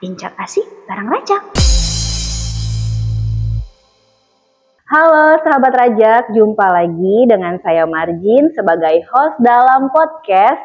Bincang asik bareng Rajak. Halo sahabat Rajak, jumpa lagi dengan saya Margin sebagai host dalam podcast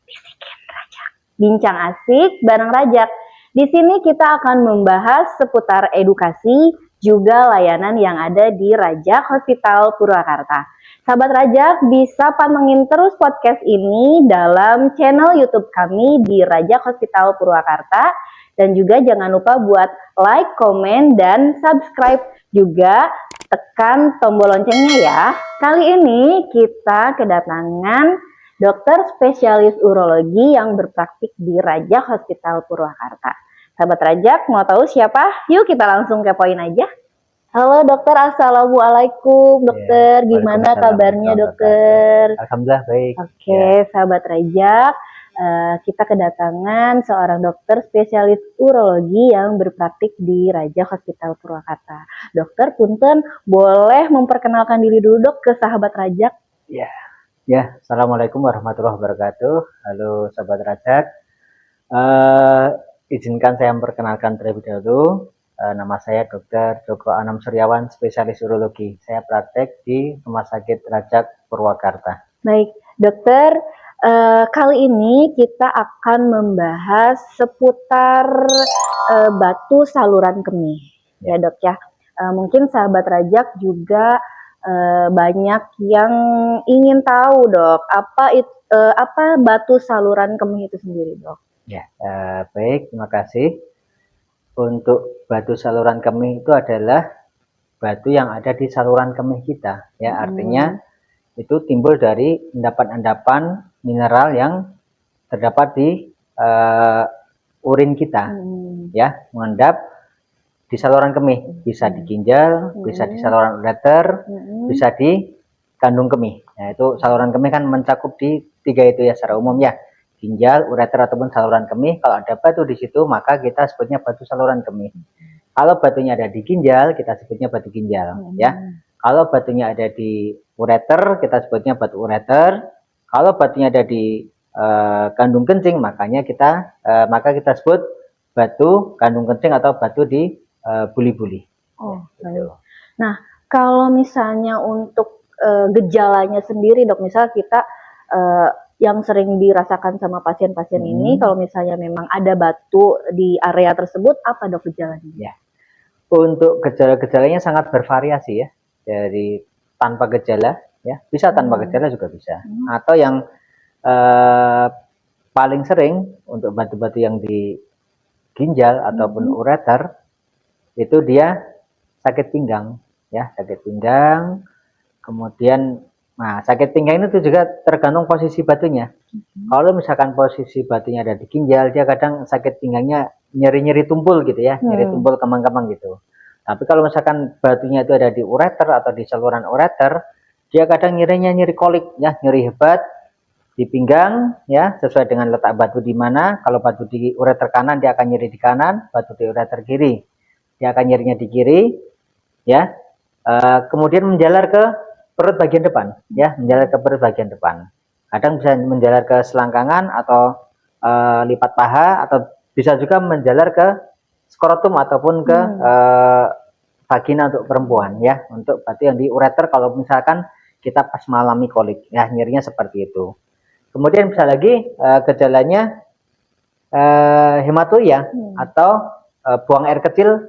Bisikin Rajak. Bincang asik bareng Rajak. Di sini kita akan membahas seputar edukasi juga layanan yang ada di Rajak Hospital Purwakarta. Sahabat Rajak bisa pantengin terus podcast ini dalam channel YouTube kami di Rajak Hospital Purwakarta. Dan juga jangan lupa buat like, komen, dan subscribe. Juga tekan tombol loncengnya ya. Kali ini kita kedatangan dokter spesialis urologi yang berpraktik di Rajak Hospital Purwakarta. Sahabat Rajak, mau tahu siapa? Yuk kita langsung kepoin aja. Halo dokter, assalamualaikum dokter. Gimana kabarnya dokter? Alhamdulillah baik. Oke, sahabat Rajak. Kita kedatangan seorang dokter spesialis urologi yang berpraktik di Rajak Hospital Purwakarta. Dokter, punten, boleh memperkenalkan diri dulu dok ke sahabat Rajak? Ya, assalamualaikum warahmatullahi wabarakatuh. Halo sahabat Rajak. Izinkan saya memperkenalkan terlebih dahulu. Nama saya Dr. Joko Anam Suryawan, spesialis urologi. Saya praktek di Rumah Sakit Rajak Purwakarta. Baik, dokter. Kali ini kita akan membahas seputar batu saluran kemih, ya dok ya. Mungkin sahabat Rajak juga banyak yang ingin tahu dok, apa batu saluran kemih itu sendiri dok? Ya, baik, terima kasih. Untuk batu saluran kemih itu adalah batu yang ada di saluran kemih kita, ya. Artinya itu timbul dari endapan-endapan mineral yang terdapat di urin kita, ya, mengendap di saluran kemih, bisa di ginjal, bisa di saluran ureter, bisa di kandung kemih. Nah, itu saluran kemih kan mencakup di tiga itu ya secara umum ya, ginjal, ureter ataupun saluran kemih. Kalau ada batu di situ, maka kita sebutnya batu saluran kemih. Kalau batunya ada di ginjal, kita sebutnya batu ginjal, ya. Kalau batunya ada di ureter, kita sebutnya batu ureter. Kalau batunya ada di kandung kencing, maka kita sebut batu kandung kencing atau batu di buli-buli. Oh, baik. Nah, kalau misalnya untuk gejalanya sendiri dok, misal kita yang sering dirasakan sama pasien-pasien ini, kalau misalnya memang ada batu di area tersebut, apa dok gejalanya? Ya. Untuk gejala-gejalanya sangat bervariasi ya, dari tanpa gejala, ya, bisa tanpa gejala juga bisa, atau yang paling sering untuk batu-batu yang di ginjal ataupun ureter itu dia sakit pinggang, ya, sakit pinggang. Kemudian, nah, sakit pinggang itu juga tergantung posisi batunya. Kalau misalkan posisi batunya ada di ginjal, dia kadang sakit pinggangnya nyeri-nyeri tumpul gitu ya, nyeri tumpul kemang-kemang gitu. Tapi kalau misalkan batunya itu ada di ureter atau di saluran ureter, dia kadang nyerinya nyeri kolik ya, nyeri hebat di pinggang ya, sesuai dengan letak batu di mana. Kalau batu di ureter kanan dia akan nyeri di kanan, batu di ureter kiri dia akan nyerinya di kiri ya. Kemudian menjalar ke perut bagian depan ya, menjalar ke perut bagian depan. Kadang bisa menjalar ke selangkangan atau lipat paha, atau bisa juga menjalar ke skrotum ataupun ke vagina untuk perempuan ya. Untuk batu yang di ureter kalau misalkan kita pas mengalami kolik ya, nyerinya seperti itu. Kemudian bisa lagi gejalanya hematuria atau buang air kecil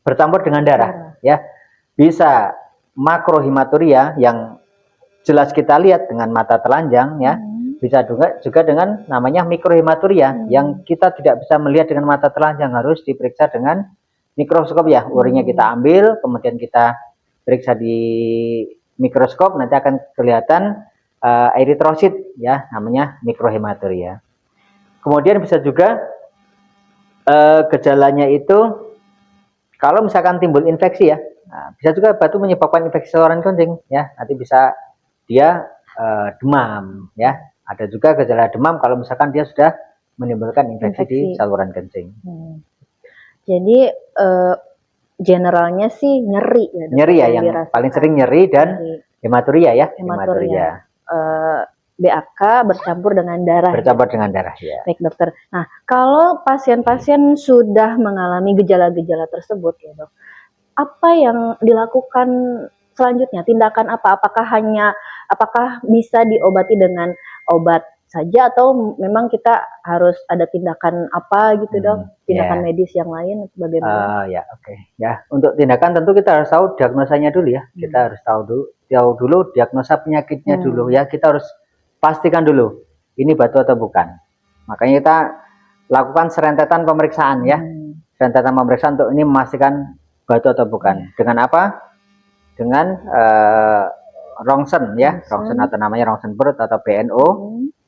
bercampur dengan darah ya. Bisa makrohematuria yang jelas kita lihat dengan mata telanjang ya. Bisa juga dengan namanya mikrohematuria yang kita tidak bisa melihat dengan mata telanjang, harus diperiksa dengan mikroskop ya. Urinnya kita ambil, kemudian kita periksa di mikroskop, nanti akan kelihatan eritrosit ya, namanya mikrohematuria. Kemudian bisa juga gejalanya itu kalau misalkan timbul infeksi ya. Nah, bisa juga batu menyebabkan infeksi saluran kencing ya. Nanti bisa dia demam ya. Ada juga gejala demam kalau misalkan dia sudah menimbulkan infeksi di saluran kencing. Jadi generalnya sih nyeri ya. Nyeri ya, yang paling sering nyeri dan hematuria ya. Hematuria. BAK bercampur dengan darah. Bercampur dengan darah ya. Baik dokter. Nah, kalau pasien-pasien sudah mengalami gejala-gejala tersebut ya dok, apa yang dilakukan selanjutnya? Tindakan apa? Apakah bisa diobati dengan obat saja atau memang kita harus ada tindakan apa gitu dok? Tindakan medis yang lain atau bagaimana? Ya oke. Ya, untuk tindakan tentu kita harus tahu diagnosanya dulu ya. Kita harus tahu dulu diagnosa penyakitnya dulu ya. Kita harus pastikan dulu ini batu atau bukan. Makanya kita lakukan serentetan pemeriksaan ya. Serentetan pemeriksaan untuk ini memastikan batu atau bukan. Dengan apa? Dengan rongsen ya, rongsen atau namanya rongsen perut atau BNO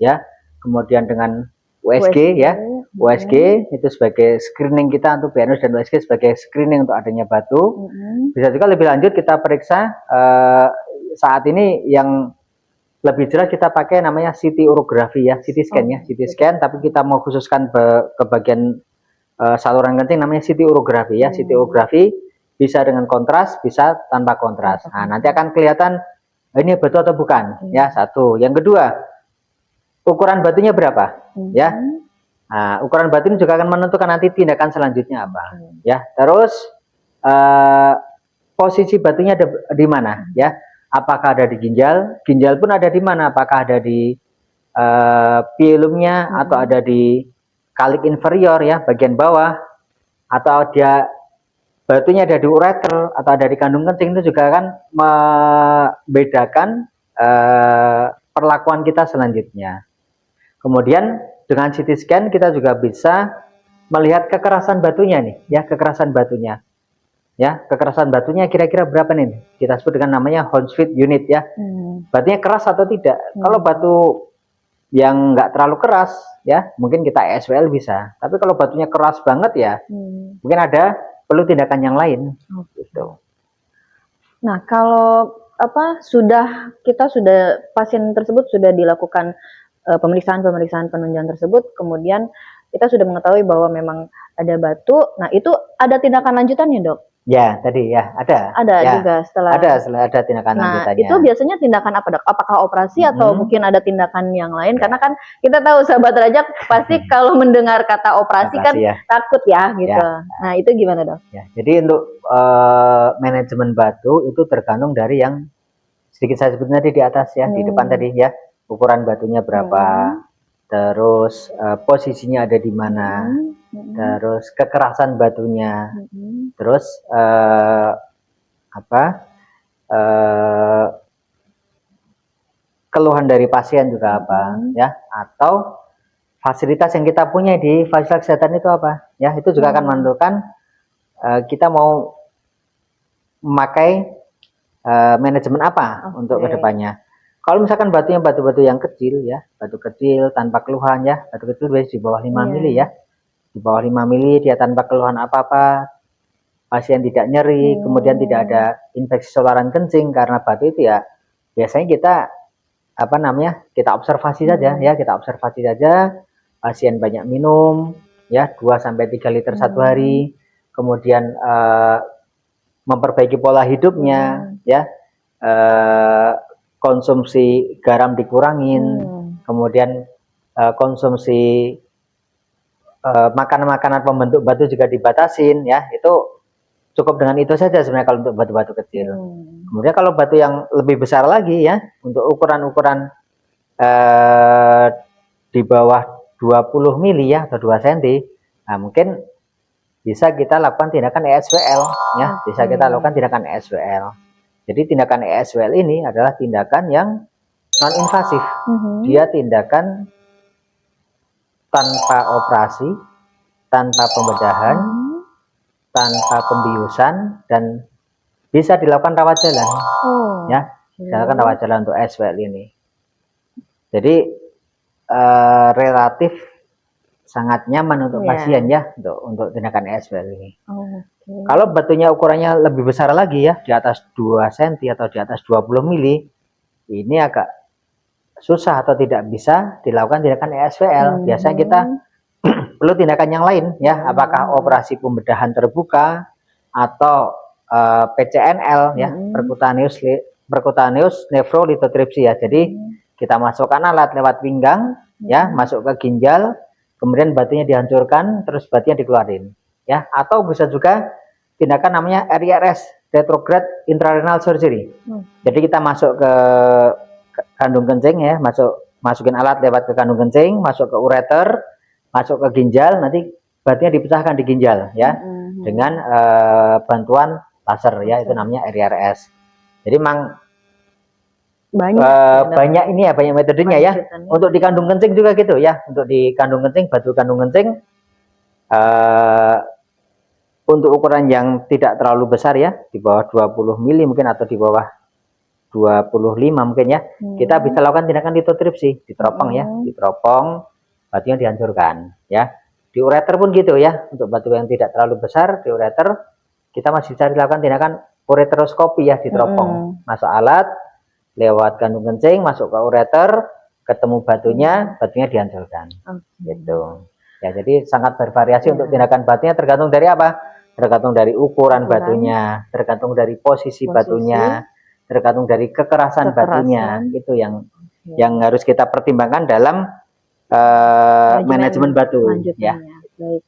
ya. Kemudian dengan USG ya. USG itu sebagai screening kita untuk BNO dan USG sebagai screening untuk adanya batu. Bisa juga lebih lanjut kita periksa saat ini yang lebih jelas kita pakai namanya CT urografi ya, CT scan ya, CT scan. Tapi kita mau khususkan ke bagian saluran kencing namanya CT urografi ya. CT urografi bisa dengan kontras, bisa tanpa kontras. Nah, nanti akan kelihatan ini batu atau bukan ya. Satu. Yang kedua, ukuran batunya berapa ya. Nah, ukuran batu ini juga akan menentukan nanti tindakan selanjutnya apa ya. Terus posisi batunya ada di mana ya. Apakah ada di ginjal? Ginjal pun ada di mana? Apakah ada di pilumnya atau ada di kalik inferior ya, bagian bawah, atau dia batunya ada di ureter atau ada di kandung kencing. Itu juga akan membedakan perlakuan kita selanjutnya. Kemudian dengan CT scan kita juga bisa melihat kekerasan batunya nih ya, kekerasan batunya. Ya, kekerasan batunya kira-kira berapa nih? Kita sebut dengan namanya Hounsfield unit ya. Batunya keras atau tidak? Kalau batu yang nggak terlalu keras ya, mungkin kita ESWL bisa. Tapi kalau batunya keras banget ya, mungkin perlu tindakan yang lain. Gitu. Nah, kalau pasien tersebut sudah dilakukan pemeriksaan penunjang tersebut, kemudian kita sudah mengetahui bahwa memang ada batu. Nah, itu ada tindakan lanjutannya, dok? Ya, tadi ya ada. Ada ya, juga setelah. Ada tindakan lanjutannya. Nah, itu biasanya tindakan apa, dok? Apakah operasi atau mungkin ada tindakan yang lain? Karena kan kita tahu sahabat Rajak pasti kalau mendengar kata operasi kan takut ya gitu. Nah, itu gimana, dok? Ya, jadi untuk manajemen batu itu tergantung dari yang sedikit saya sebut tadi di atas ya, di depan tadi ya. Ukuran batunya berapa, terus posisinya ada di mana, terus kekerasan batunya, terus keluhan dari pasien juga apa ya, atau fasilitas yang kita punya di fasilitas kesehatan itu apa ya, itu juga akan menentukan kita mau memakai manajemen apa untuk kedepannya. Kalau misalkan batunya batu-batu yang kecil ya, batu kecil tanpa keluhan ya, batu kecil biasanya di bawah 5 mili ya, di bawah 5 mili dia tanpa keluhan apa-apa, pasien tidak nyeri, kemudian tidak ada infeksi saluran kencing karena batu itu ya, biasanya kita kita observasi saja ya, kita observasi saja, pasien banyak minum ya, 2-3 liter satu hari, kemudian memperbaiki pola hidupnya ya, konsumsi garam dikurangin, kemudian konsumsi makanan-makanan pembentuk batu juga dibatasin ya. Itu cukup dengan itu saja sebenarnya kalau untuk batu-batu kecil. Kemudian kalau batu yang lebih besar lagi ya, untuk ukuran-ukuran di bawah 20 mili ya atau 2 cm, nah mungkin bisa kita lakukan tindakan ESWL ya, bisa kita lakukan tindakan ESWL. Jadi tindakan ESWL ini adalah tindakan yang non-invasif. Dia tindakan tanpa operasi, tanpa pembedahan, tanpa pembiusan, dan bisa dilakukan rawat jalan. Ya, dilakukan rawat jalan untuk ESWL ini. Jadi relatif sangat nyaman untuk pasien ya, untuk tindakan ESWL ini. Kalau batunya ukurannya lebih besar lagi ya, di atas 2 cm atau di atas 20 mili, ini agak susah atau tidak bisa dilakukan tindakan ESWL. Biasanya kita perlu tindakan yang lain ya, apakah operasi pembedahan terbuka atau PCNL ya, percutaneous nephrolithotripsy ya. Jadi kita masukkan alat lewat pinggang, ya, masuk ke ginjal, kemudian batunya dihancurkan, terus batunya dikeluarin, ya. Atau bisa juga tindakan namanya RIRS, retrograde intrarenal surgery. Jadi kita masuk ke kandung kencing, ya, masukin alat lewat ke kandung kencing, masuk ke ureter, masuk ke ginjal, nanti batunya dipecahkan di ginjal, ya, dengan bantuan laser, ya, itu namanya RIRS. Jadi memang banyak ini ya, banyak metodenya ya. Untuk di kandung kencing juga gitu ya. Untuk di kandung kencing, batu kandung kencing untuk ukuran yang tidak terlalu besar ya, di bawah 20 mili mungkin atau di bawah 25 mungkin ya. Kita bisa lakukan tindakan litotripsi, diteropong ya, diteropong, batunya dihancurkan ya. Di ureter pun gitu ya. Untuk batu yang tidak terlalu besar di ureter kita masih bisa dilakukan tindakan ureteroskopi ya, diteropong. Masuk alat lewat kandung kencing, masuk ke ureter, ketemu batunya dihancurkan. Gitu. Ya, jadi sangat bervariasi untuk tindakan batunya, tergantung dari apa? Tergantung dari ukuran batunya, tergantung dari posisi batunya, tergantung dari kekerasan batunya. Itu yang harus kita pertimbangkan dalam manajemen batu. Ya. Baik.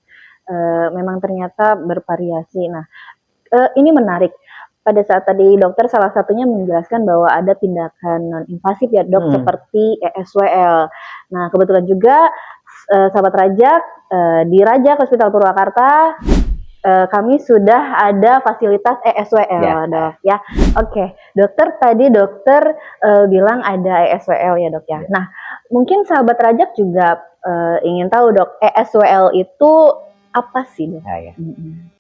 Memang ternyata bervariasi. Nah, ini menarik. Pada saat tadi dokter salah satunya menjelaskan bahwa ada tindakan non-invasif ya dok, seperti ESWL. Nah kebetulan juga sahabat Rajak, di Rajak Hospital Purwakarta kami sudah ada fasilitas ESWL ya, dok ya. Oke, dokter tadi dokter bilang ada ESWL ya dok ya. Nah mungkin sahabat Rajak juga ingin tahu dok, ESWL itu apa sih dok?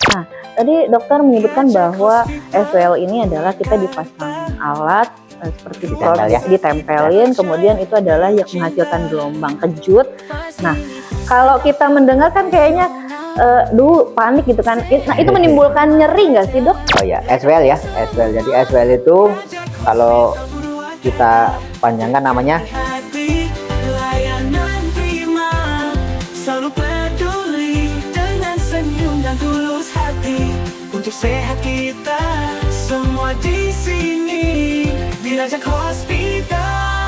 Nah, tadi dokter menyebutkan bahwa SWL ini adalah kita dipasang alat seperti ditempelin, kemudian itu adalah yang menghasilkan gelombang kejut. Nah, kalau kita mendengar kan kayaknya panik gitu kan. Nah, itu menimbulkan nyeri nggak sih dok? Oh ya, SWL ya, SWL. Jadi SWL itu kalau kita panjangkan namanya untuk sehat kita semua di sini di Rajak Hospital.